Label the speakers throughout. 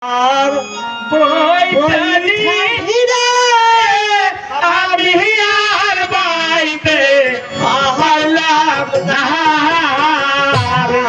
Speaker 1: আর বইতালি রে আমি আর বাইতে পারলাম না রে।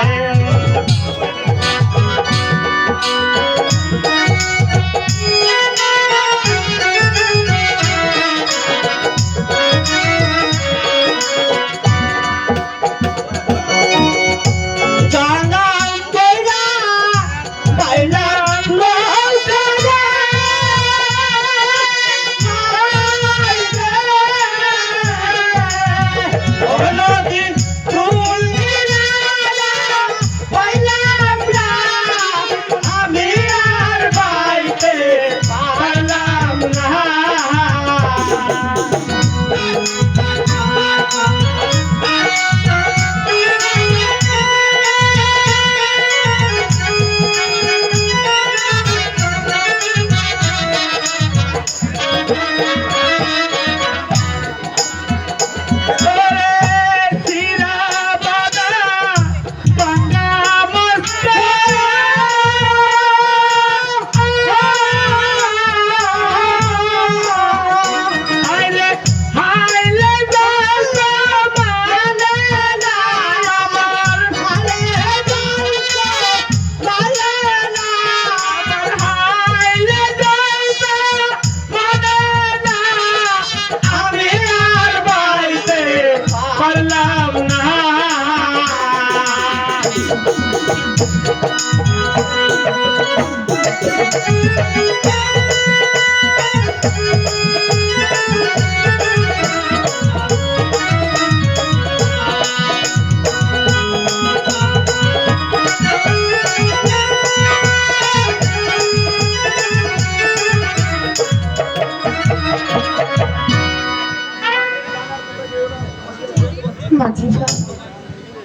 Speaker 2: মাঝি ভাই,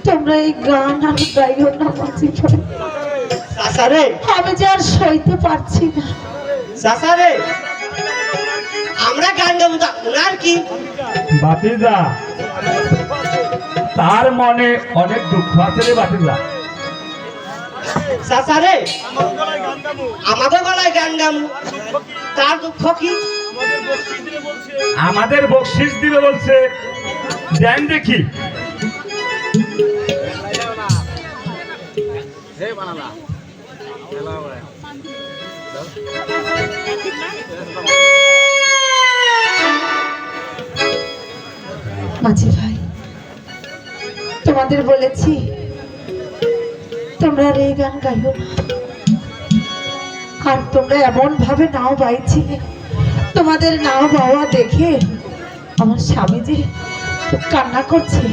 Speaker 2: তোমরা এই গান আর গাইও না মাঝি ভাই।
Speaker 1: চাচারে
Speaker 2: আমি যে আর সইতে পারছি না।
Speaker 1: চাচারে আমরা গান গাবো তা ওনার কি?
Speaker 3: বাতিজা, তার মনে অনেক দুঃখ আছে রে বাতিজা।
Speaker 1: চাচারে আমাদের গলায় গান গাবো, তার দুঃখ কি?
Speaker 3: আমাদের বকশিস দিবে বলছে, দেন দেখি।
Speaker 2: মাঝি ভাই, তোমাদের বলেছি তোমরা আর এই গান গাইও না। আর তোমরা এমন ভাবে নাও বাইছিলে, তোমাদের নাও বাবা দেখে আমার স্বামী যে খুব কান্না করছে।